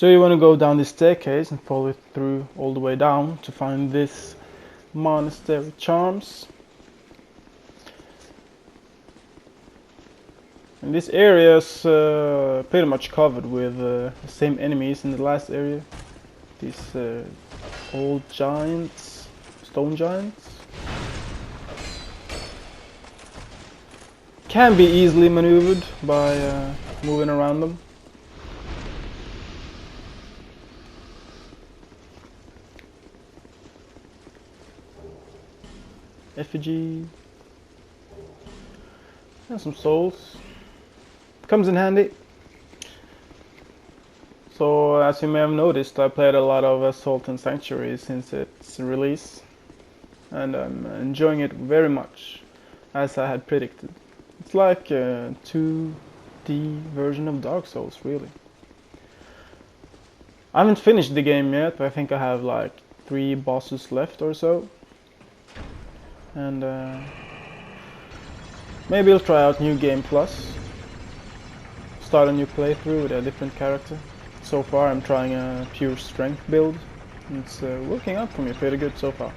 So you want to go down this staircase and follow it through all the way down to find this monastery charms. And this area is pretty much covered with the same enemies in the last area. These old giants, stone giants. Can be easily maneuvered by moving around them. Effigy and some souls. Comes in handy. So as you may have noticed, I played a lot of Assault and Sanctuary since its release, and I'm enjoying it very much, as I had predicted. It's like a 2D version of Dark Souls, really. I haven't finished the game yet, but I think I have like 3 bosses left or so. And maybe I'll try out New Game Plus. Start a new playthrough with a different character. So far I'm trying a pure strength build. And it's working out for me pretty good so far.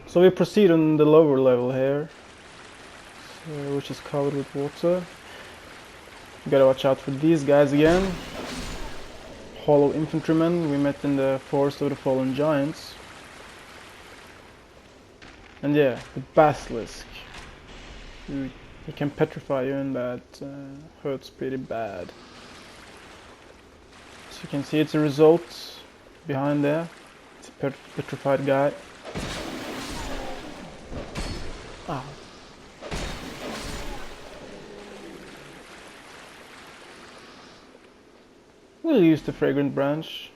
So we proceed on the lower level here, which is covered with water. You gotta watch out for these guys again. Hollow infantrymen we met in the Forest of the Fallen Giants. And yeah, the basilisk. He can petrify you, and that hurts pretty bad. So you can see it's a result behind there. It's a petrified guy. Ah. We'll use the fragrant branch.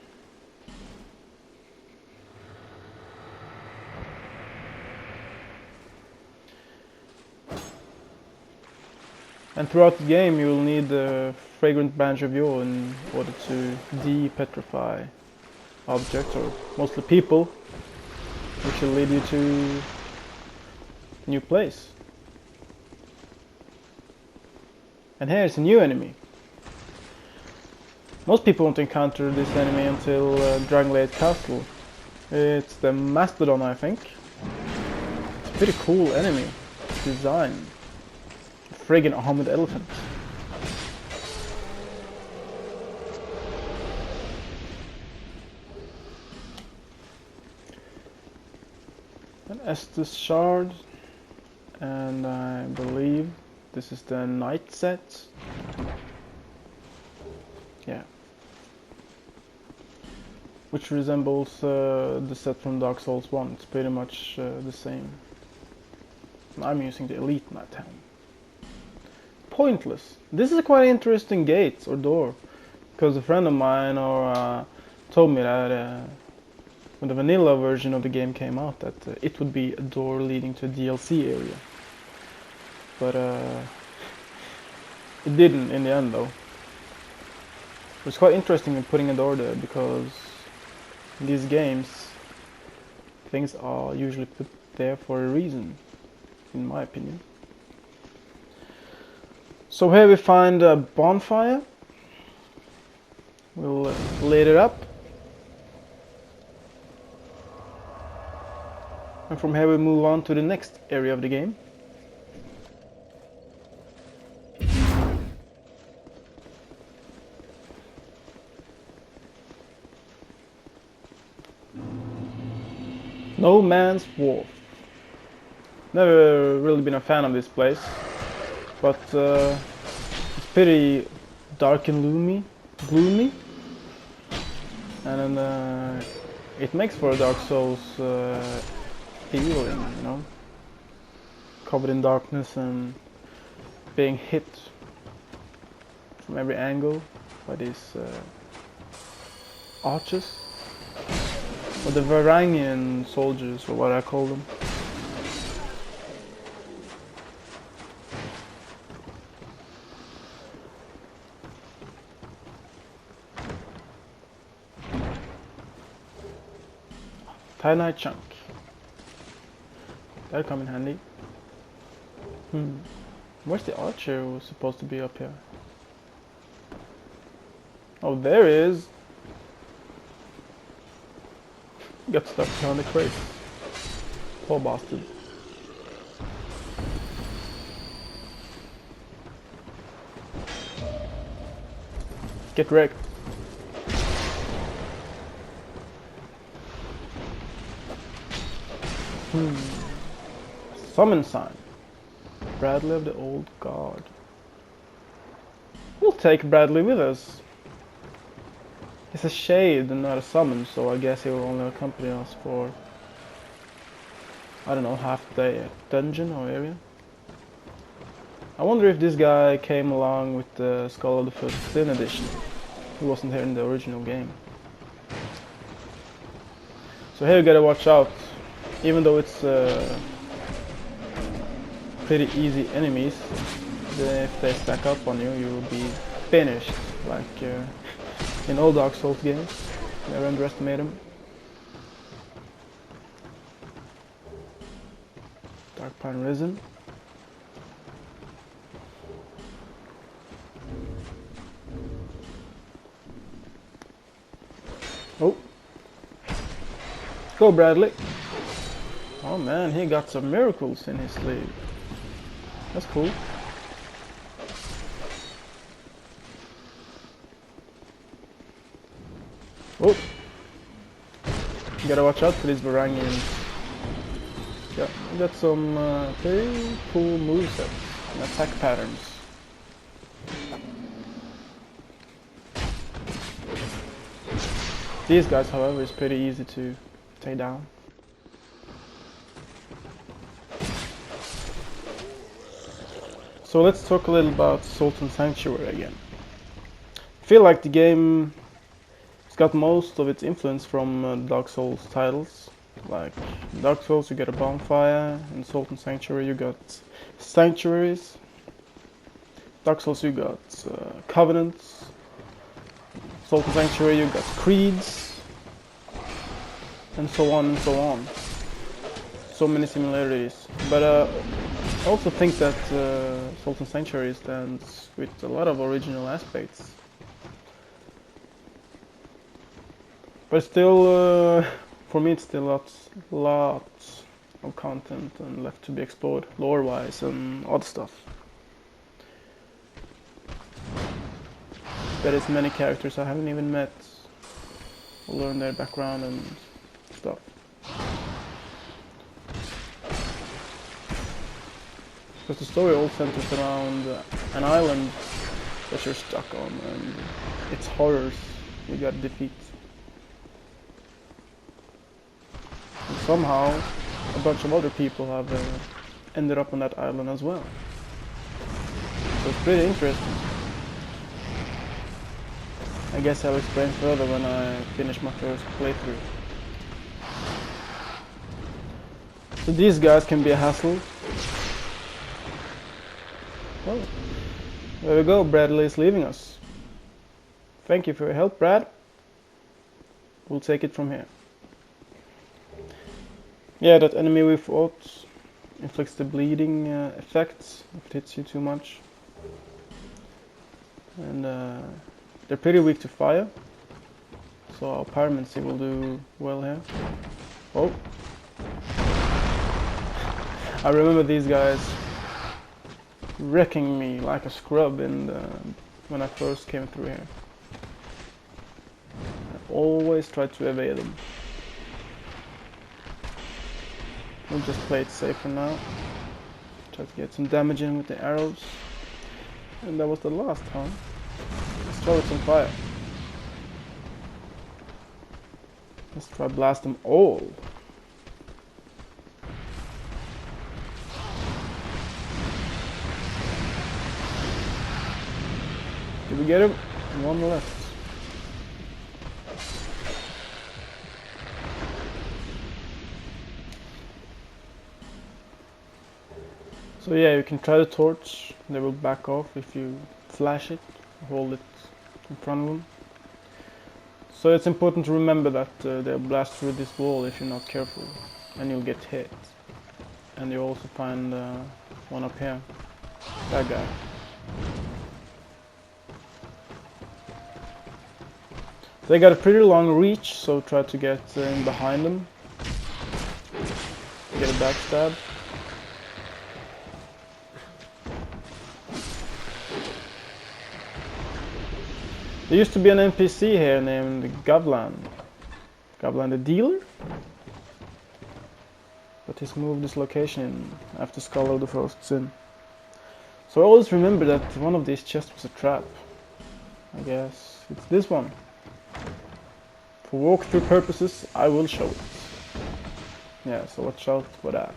And throughout the game you will need the fragrant branch of yore in order to de-petrify objects, or mostly people, which will lead you to a new place. And here's a new enemy. Most people won't encounter this enemy until Dragonglade Castle. It's the Mastodon, I think. It's a pretty cool enemy design. A friggin' armored elephant. An Estus shard, and I believe this is the night set. Yeah. Which resembles the set from Dark Souls 1. It's pretty much the same. I'm using the Elite Night Helm. Pointless. This is a quite interesting gate or door, because a friend of mine told me that when the vanilla version of the game came out, that it would be a door leading to a DLC area. But it didn't in the end, though. It was quite interesting in putting a door there, because in these games things are usually put there for a reason, in my opinion. So here we find a bonfire. We'll light it up. And from here we move on to the next area of the game. No Man's Wharf. Never really been a fan of this place, but it's pretty dark and gloomy, and then it makes for a Dark Souls feeling, you know, covered in darkness and being hit from every angle by these archers. Or the Varangian soldiers, or what I call them. Tiny chunk. That'll come in handy. Where's the archer who was supposed to be up here? Oh, there he is. Got stuck behind the crate. Poor bastard. Get wrecked. Summon sign. Bradley of the Old Guard. We'll take Bradley with us. He's a shade and not a summon, so I guess he will only accompany us for, I don't know, half the day at dungeon or area. I wonder if this guy came along with the Skull of the First Sin edition. He wasn't here in the original game. So here you gotta watch out. Even though it's pretty easy enemies, if they stack up on you, you will be finished. Like in all Dark Souls games. Never underestimate them. Dark Pine Risen. Oh. Go, Bradley. Oh man, he got some miracles in his sleeve. That's cool. Oh. You gotta watch out for these Varangians. Yeah, we got some pretty cool movesets and attack patterns. These guys, however, is pretty easy to take down. So let's talk a little about Sultan Sanctuary again. I feel like the game has got most of its influence from Dark Souls titles. Like in Dark Souls you get a bonfire, in Sultan Sanctuary you got sanctuaries. Dark Souls you got covenants. Sultan Sanctuary you got creeds. And so on and so on. So many similarities. But I also think that Sultan Sanctuary stands with a lot of original aspects. But still, for me it's still lots of content and left to be explored, lore-wise and other stuff. There is many characters I haven't even met. I'll learn their background and stuff. Because the story all centers around an island that you're stuck on, and it's horrors you gotta defeat. And somehow a bunch of other people have ended up on that island as well. So it's pretty interesting. I guess I'll explain further when I finish my first playthrough. So these guys can be a hassle. Well, there we go, Bradley is leaving us. Thank you for your help, Brad. We'll take it from here. Yeah, that enemy we fought inflicts the bleeding effects if it hits you too much. And they're pretty weak to fire. So our pyromancy will do well here. Oh. I remember these guys wrecking me like a scrub when I first came through here. I always tried to evade them. We'll just play it safe for now. Try to get some damage in with the arrows. And that was the last time. Let's try with some fire. Let's try blast them all. Did we get him? One left. So yeah, you can try the torch. They will back off if you flash it, hold it in front of them. So it's important to remember that they'll blast through this wall if you're not careful, and you'll get hit. and you also find one up here. That guy. They got a pretty long reach, so try to get in behind them. Get a backstab. There used to be an NPC here named Gavlan. Gavlan the dealer? But he's moved his location after Skull of the Frost Sin. So I always remember that one of these chests was a trap. I guess it's this one. For walkthrough purposes, I will show it. Yeah, so watch out for that.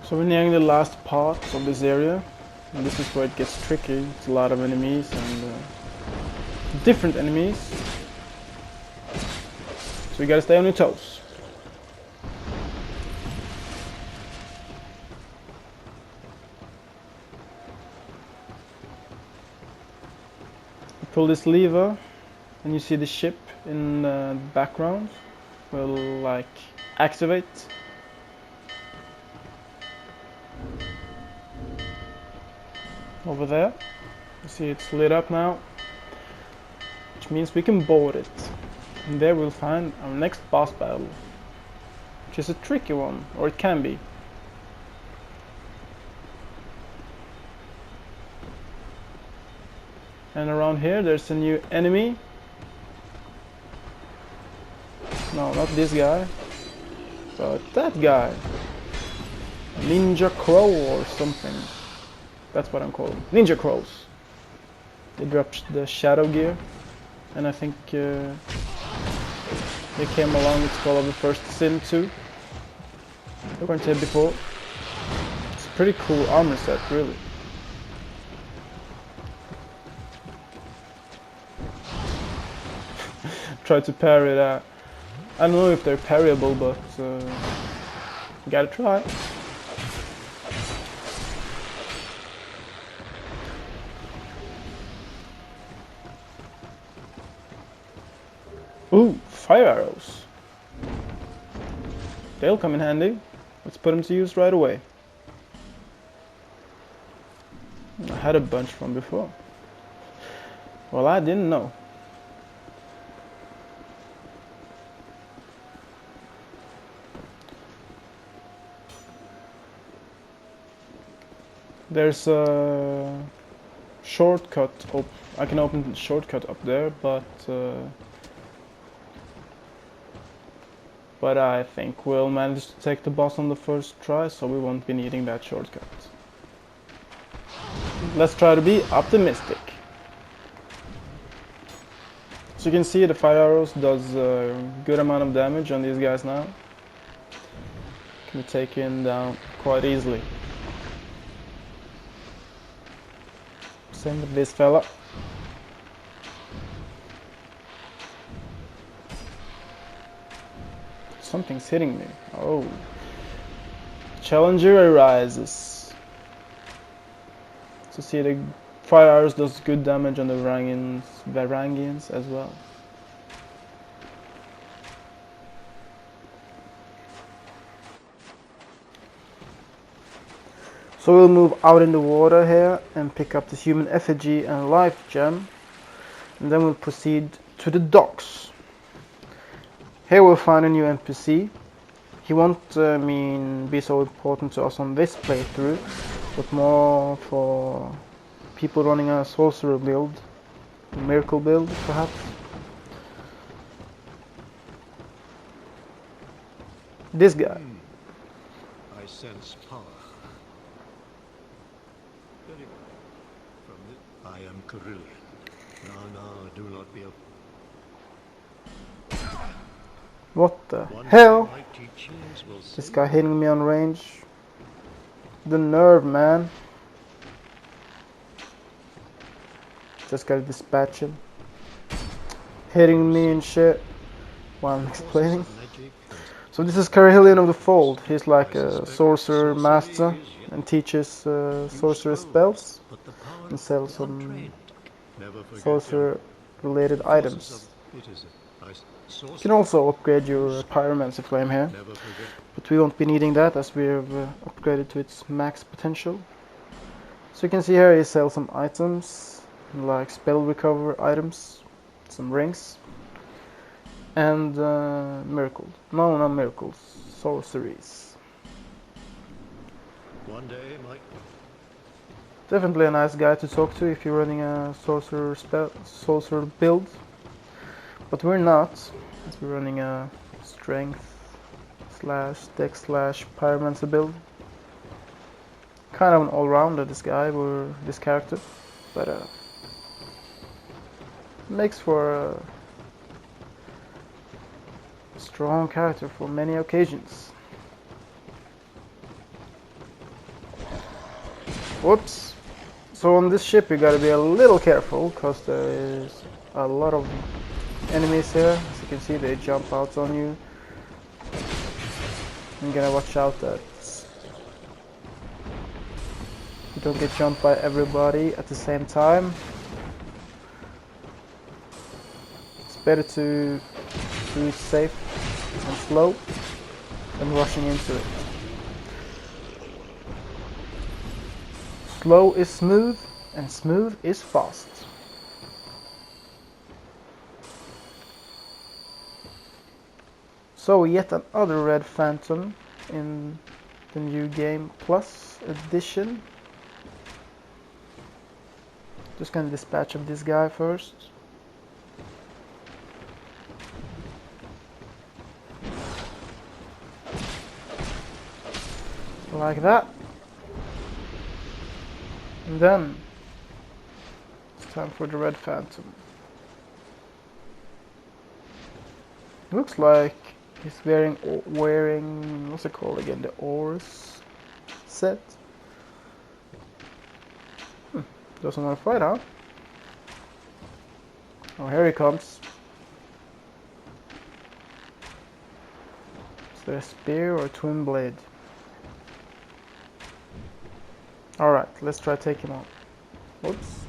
So we're nearing the last part of this area, and this is where it gets tricky. It's a lot of enemies and different enemies, so you gotta stay on your toes. You pull this lever, and you see the ship in the background will like activate. Over there, you see it's lit up now, which means we can board it, and there we'll find our next boss battle, which is a tricky one, or it can be. And around here there's a new enemy. No, not this guy, but that guy, Ninja Crow or something. That's what I'm calling Ninja Crows. They dropped the shadow gear, and I think they came along with Skull of the First Sin too. We weren't here before. It's a pretty cool armor set, really. Try to parry that. I don't know if they're parryable, but you gotta try. Ooh, fire arrows. They'll come in handy. Let's put them to use right away. I had a bunch from before. Well, I didn't know. There's a shortcut. I can open the shortcut up there, but I think we'll manage to take the boss on the first try, so we won't be needing that shortcut. Let's try to be optimistic. So you can see the fire arrows does a good amount of damage on these guys now. Can be taken down quite easily. Same with this fella. Something's hitting me. Oh. Challenger arises. So see, the fire arrows does good damage on the Varangians as well. So we'll move out in the water here and pick up this human effigy and life gem, and then we'll proceed to the docks. Here we'll find a new NPC. He won't be so important to us on this playthrough, but more for people running a sorcerer build, a miracle build perhaps. This guy. I sense power. Very well. From the I am Carillion. No, do not be a What the hell? This guy hitting me on range. The nerve, man. Just gotta dispatch him. Hitting me and shit while I'm explaining. So this is Carhillion of the Fold. He's like a sorcerer master and teaches sorcerer spells and sells some sorcerer related items. You can also upgrade your Pyromancy Flame here, but we won't be needing that as we have upgraded to its max potential. So you can see here he sells some items like spell recover items, some rings, and not miracles, sorceries. One day, Mike. Definitely a nice guy to talk to if you're running a sorcerer build, but we're not, as we're running a strength / dex / pyromancer build. Kind of an all-rounder, this character, but makes for a strong character for many occasions. Whoops. So on this ship you gotta be a little careful, because there is a lot of enemies here. As you can see, they jump out on you. I'm gonna watch out that you don't get jumped by everybody at the same time. It's better to be safe and slow than rushing into it. Slow is smooth, and smooth is fast. So yet another red phantom in the new game plus edition. Just gonna dispatch of this guy first. Like that. And then it's time for the red phantom. Looks like he's wearing what's it called again? The ores set. Doesn't want to fight, huh? Oh, here he comes. Is there a spear or a twin blade? Alright, let's try to take him on. Whoops.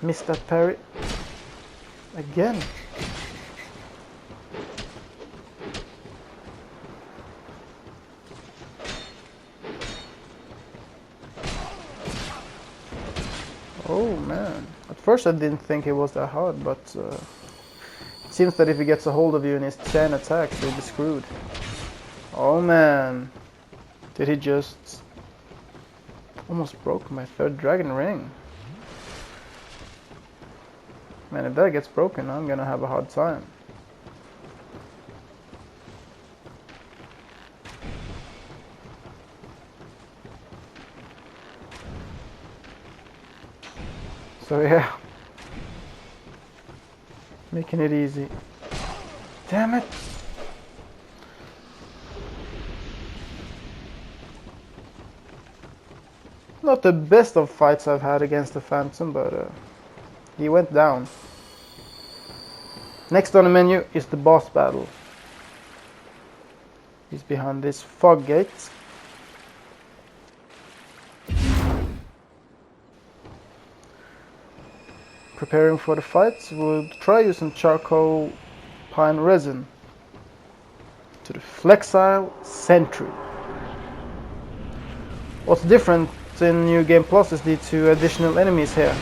Missed that parry. Again. Oh man. At first I didn't think it was that hard, but it seems that if he gets a hold of you in his 10 attacks, you'll be screwed. Oh man. Did he just... almost broke my 3rd dragon ring. Man, if that gets broken, I'm gonna have a hard time. So yeah, making it easy. Damn it! Not the best of fights I've had against the Phantom, but he went down. Next on the menu is the boss battle. He's behind this fog gate. Preparing for the fight, we'll try using charcoal pine resin to the Flexile Sentry. What's different in New Game Plus is the 2 additional enemies here.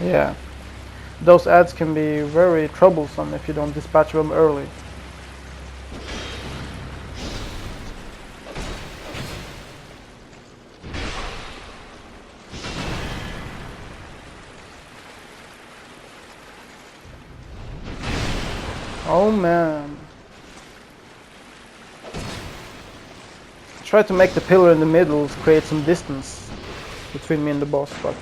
Yeah, those ads can be very troublesome if you don't dispatch them early. Oh man. Try to make the pillar in the middle create some distance between me and the boss, but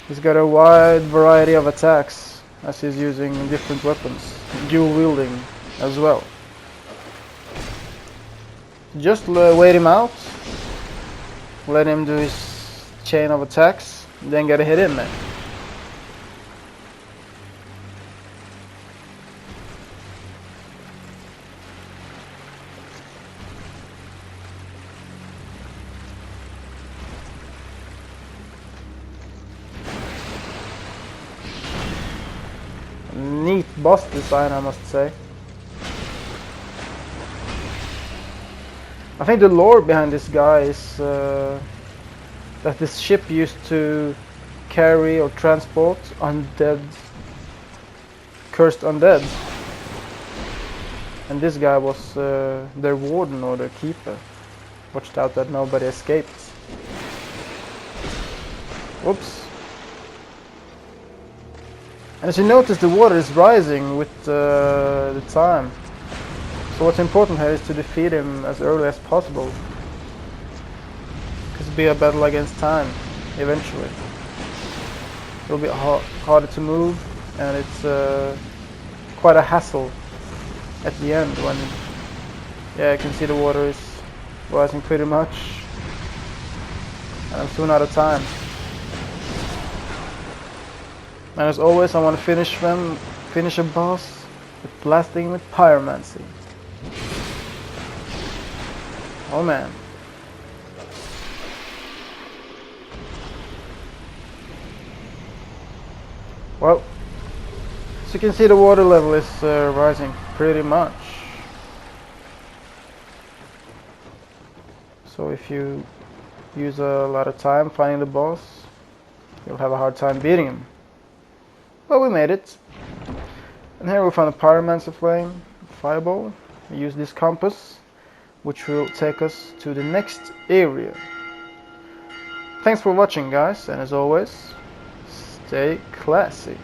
He's got a wide variety of attacks as he's using different weapons, dual wielding as well. Just wait him out, let him do his chain of attacks, then get a hit in there. Neat boss design, I must say. I think the lore behind this guy is that this ship used to carry or transport undead, cursed undead, and this guy was their warden or their keeper. Watched out that nobody escaped. Whoops. And as you notice, the water is rising with the time. So what's important here is to defeat him as early as possible. Because it'll be a battle against time, eventually. It'll be harder to move, and it's quite a hassle at the end when, yeah, you can see the water is rising pretty much. And I'm soon out of time. And as always, I want to finish a boss with blasting with pyromancy. Oh man. Well, as you can see, the water level is rising pretty much. So if you use a lot of time finding the boss, you'll have a hard time beating him. But we made it. And here we found a pyromancer flame, fireball. We use this compass, which will take us to the next area. Thanks for watching, guys, and as always, stay classy.